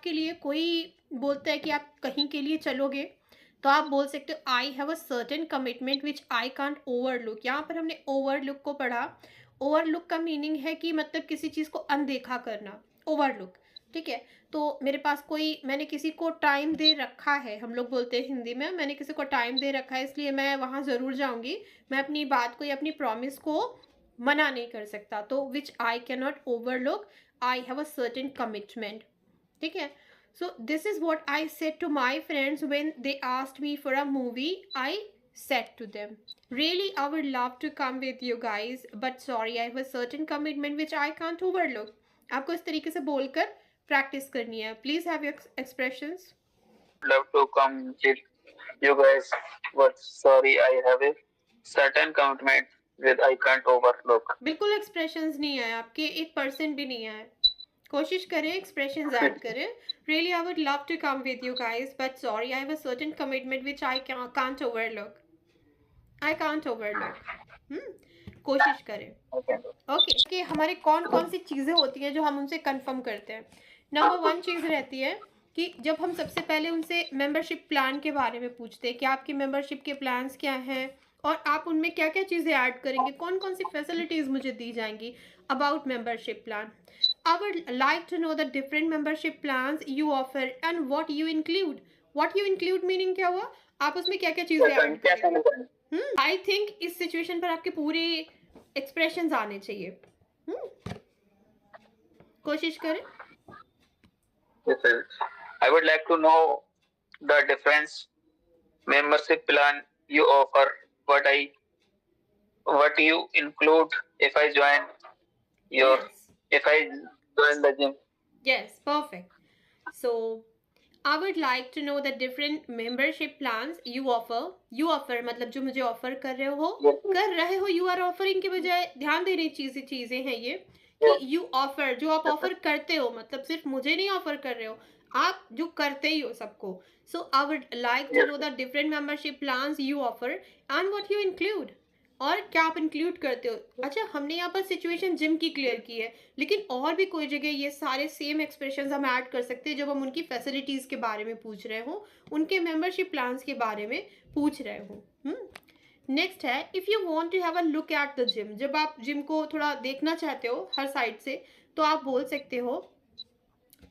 आपके लिए कोई बोलता है कि आप कहीं के लिए चलोगे, तो आप बोल सकते हो आई have a certain commitment which I can't overlook. यहाँ पर हमने ओवरलुक को पढ़ा। ओवरलुक का मीनिंग है कि मतलब किसी चीज़ को अनदेखा करना, ओवरलुक। ठीक है, तो मेरे पास कोई, मैंने किसी को टाइम दे रखा है, हम लोग बोलते हैं हिंदी में, मैंने किसी को टाइम दे रखा है इसलिए मैं वहाँ ज़रूर जाऊँगी। मैं अपनी बात को या अपनी प्रॉमिस को मना नहीं कर सकता, तो which I can not overlook, I have a certain commitment. ठीक है, so this is what I said to my friends when they asked me for a movie. I said to them, really I would love to come with you guys, but sorry I have a certain commitment which I can't overlook. आपको इस तरीके से बोलकर practice करनी है। Please have your expressions. Love to come with you guys, but sorry I have a certain commitment with I can't overlook. बिल्कुल expressions नहीं आए आपके, 1% भी नहीं आए। कोशिश करें एक्सप्रेशंस ऐड करें। Really I would love to come with you guys, but sorry I have a certain commitment which I can't overlook. I can't overlook. कोशिश करें। ओके कि हमारे कौन कौन सी चीज़ें होती हैं जो हम उनसे कंफर्म करते हैं। नंबर 1 चीज़ रहती है कि जब हम सबसे पहले उनसे मेंबरशिप प्लान के बारे में पूछते हैं कि आपकी मेंबरशिप के प्लान्स क्या हैं और आप उनमें क्या क्या चीज़ें ऐड करेंगे, कौन कौन सी फैसिलिटीज़ मुझे दी जाएंगी about membership plan. I would like to know the different membership plans you offer and what you include. What you include meaning क्या हुआ, आप उसमें क्या क्या चीज़ें ऐड करेंगे। आई थिंक इस सिचुएशन पर आपके पूरे एक्सप्रेशंस आने चाहिए। कोशिश करें। Yes, sir. I would like to know the difference membership plan you offer, what you include if I join your Yes. if I join the gym. Yes, perfect. So I would like to know the different membership plans you offer. You offer मतलब जो मुझे offer कर रहे हो, Yes, कर रहे हो, you are offering के बजाय ध्यान देने चीज़ें हैं ये कि यू ऑफर, जो आप ऑफर करते हो, मतलब सिर्फ मुझे नहीं ऑफर कर रहे हो, आप जो करते ही हो सबको। So I would like to know the different membership plans you offer and what you include, और क्या आप इंक्लूड करते हो। अच्छा, हमने यहाँ पर सिचुएशन जिम की क्लियर की है, लेकिन और भी कोई जगह ये सारे सेम एक्सप्रेशंस हम ऐड कर सकते हैं जब हम उनकी फैसिलिटीज़ के बारे में पूछ रहे हो, उनके मेंबरशिप प्लान्स के बारे में पूछ रहे हो। नेक्स्ट है if you want to have a look at the gym. जब आप जिम को थोड़ा देखना चाहते हो हर साइड से, तो आप बोल सकते हो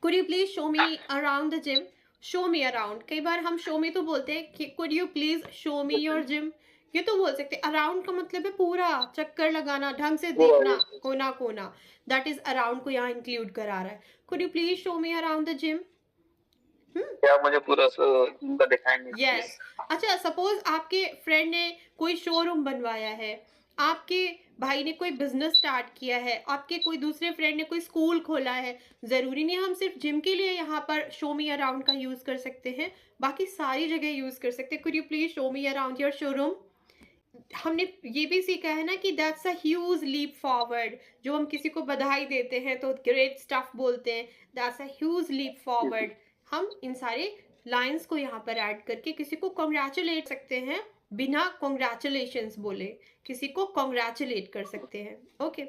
could you please show me around the gym. Show me around, कई बार हम शो मी तो बोलते हैं कि could you please show me your gym, ये तो बोल सकते हैं। अराउंड का मतलब है पूरा चक्कर लगाना, ढंग से देखना, कोना कोना, दैट इज अराउंड को यहाँ इंक्लूड करा रहा है। Could you please show me around the gym. क्या मुझे पूरा उनका दिखाएंगे? यस। अच्छा, सपोज आपके फ्रेंड ने कोई शोरूम बनवाया है, आपके भाई ने कोई बिजनेस स्टार्ट किया है, आपके कोई दूसरे फ्रेंड ने कोई स्कूल खोला है, ज़रूरी नहीं हम सिर्फ जिम के लिए यहाँ पर शो मी अराउंड का यूज़ कर सकते हैं, बाकी सारी जगह यूज़ कर सकते हैं। Could you please show me around your showroom. हमने ये भी सीखा है ना कि that's a huge leap forward. जो हम किसी को बधाई देते हैं तो ग्रेट स्टफ बोलते हैं, that's a huge leap forward. हम इन सारे लाइंस को यहाँ पर ऐड करके किसी को कॉन्ग्रेचुलेट सकते हैं, बिना कॉन्ग्रेचुलेशंस बोले किसी को कॉन्ग्रेचुलेट कर सकते हैं। Okay,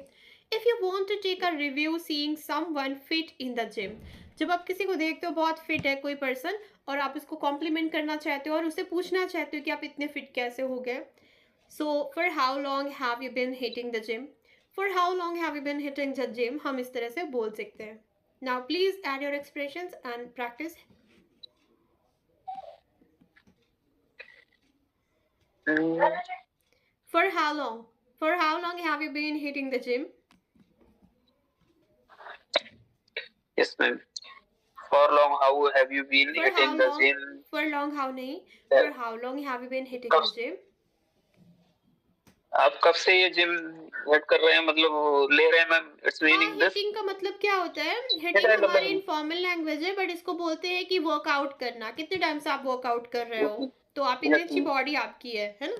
if you want to take a review seeing someone fit in the gym. जब आप किसी को देखते हो बहुत फिट है कोई पर्सन, और आप उसको कॉम्प्लीमेंट करना चाहते हो और उससे पूछना चाहते हो कि आप इतने फिट कैसे हो गए। So, for how long have you been hitting the gym? For how long have you been hitting the gym? हम इस तरह से बोल सकते हैं। Now, please add your expressions and practice. For how long? For how long have you been hitting the gym? Yes, ma'am. For long, how have you been For how hitting the long? gym? For long how नहीं? Yeah. For how long have you been hitting the gym? आप कब से ये gym hit कर रहे हैं, मतलब ले रहे हैं मैम? इट्स हाँ, मीनिंग दिस। हिटिंग का मतलब क्या होता है? हिटिंग हमारी इनफॉर्मल लैंग्वेज है, बट इसको बोलते हैं कि वर्कआउट करना। कितने टाइम से आप वर्कआउट कर रहे हो, तो आप इतनी अच्छी बॉडी आपकी है ना।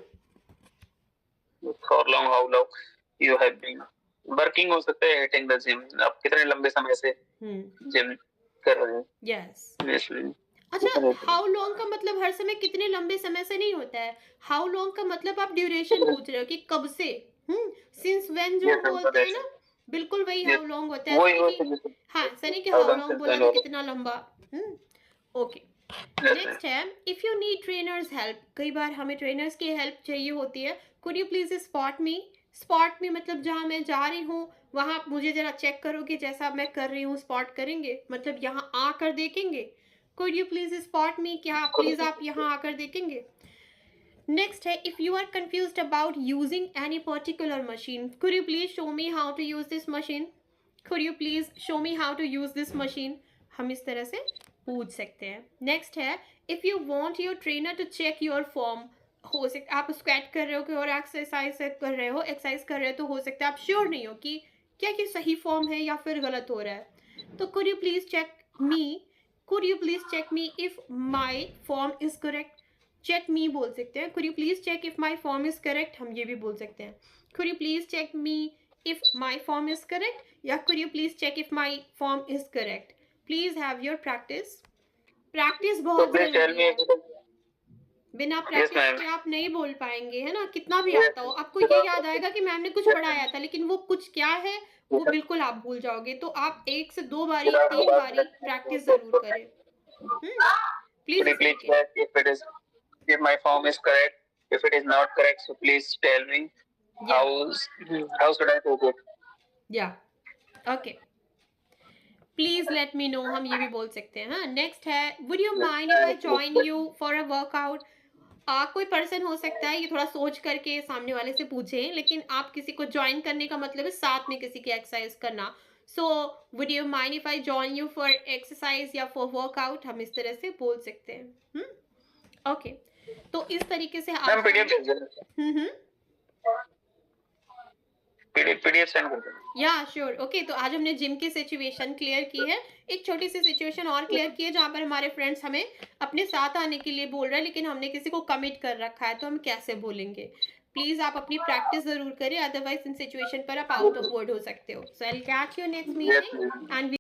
For long, how long you have been working हो सकता है, hitting the gym। आप कितने लंबे समय से जिम कर रहे हैं? यस। Yes, ma'am. अच्छा, हाउ लॉन्ग का मतलब हर समय कितने लंबे समय से नहीं होता है। हाउ लॉन्ग का मतलब आप ड्यूरेशन पूछ रहे हो कि कब से। सिंस व्हेन जो Yes, ma'am, बोलते हैं ना, duration. बिल्कुल वही ये हाउ लॉन्ग होता है, वही ऐसा वो नहीं कि हाँ, ऐसा नहीं कि how how long long since बोला आई तो नो कितना लंबा। Hmm, okay. Yes ma'am. Next है, if you need trainers help, कई बार हमें ट्रेनर्स की हेल्प चाहिए होती है, could you please spot me. Spot me मतलब जहाँ मैं जा रही हूँ वहां आप मुझे जरा चेक करोगे, जैसा मैं कर रही हूँ स्पॉट करेंगे, मतलब यहाँ आकर देखेंगे। Could you please spot me, क्या आप प्लीज आप यहाँ आकर देखेंगे। नेक्स्ट है, if you are confused about using any particular machine, could you please show me how to use this machine. could you please show me how to use this machine, हम इस तरह से पूछ सकते हैं। नेक्स्ट है, if you want your trainer to check your form, हो सकता आप स्क्वाट कर रहे हो और एक्सरसाइज कर रहे हो, एक्सरसाइज कर रहे हो, तो हो सकता है आप श्योर नहीं हो कि क्या ये सही फॉर्म है या फिर गलत हो रहा है, तो could you please check me, could you please check me if my form is correct. Check me बोल सकते हैं, could you please check if my form is correct, हम ये भी बोल सकते हैं। Could you please check me if my form is correct, या could you please check if my form is correct। please have your practice, practice तो बहुत please tell जरूरी मी। है। बिना यस प्रैक्टिस मैम। के आप नहीं बोल पाएंगे, है ना, कितना भी आता हो आपको ये याद यस आएगा कि मैम ने कुछ पढ़ाया था, लेकिन वो कुछ क्या है वो बिल्कुल आप भूल जाओगे। तो आप 1 से 2 बारी 3 बारी प्रैक्टिस जरूर करें। Could please you please speak it. check if my form is correct? If it is not correct, so please tell me या how should I take it? या okay, please let me know, हम ये भी बोल सकते हैं। हाँ, next है, would you mind if I join you for a workout. कोई पर्सन हो सकता है, ये थोड़ा सोच करके सामने वाले से पूछें, लेकिन आप किसी को ज्वाइन करने का मतलब है साथ में किसी की एक्सरसाइज करना। So would you mind if I join you for exercise या फॉर वर्कआउट, हम इस तरह से बोल सकते हैं। ओके, तो इस तरीके से आज मैम पीडीएफ हमने भेज देना। हम्म पीडीएफ सेंड कर देना। या श्योर ओके, तो आज हमने जिम की सिचुएशन क्लियर की है। एक छोटी सी सिचुएशन और क्लियर की है जहाँ पर हमारे फ्रेंड्स हमें अपने साथ आने के लिए बोल रहे हैं, लेकिन हमने किसी को कमिट कर रखा है, तो हम कैसे बोलेंगे। प्लीज आप अपनी प्रैक्टिस जरूर करें, अदरवाइज इन सिचुएशन पर आप आउट ऑफ वर्ड हो सकते हो। So I will catch you next yes meeting ma'am. And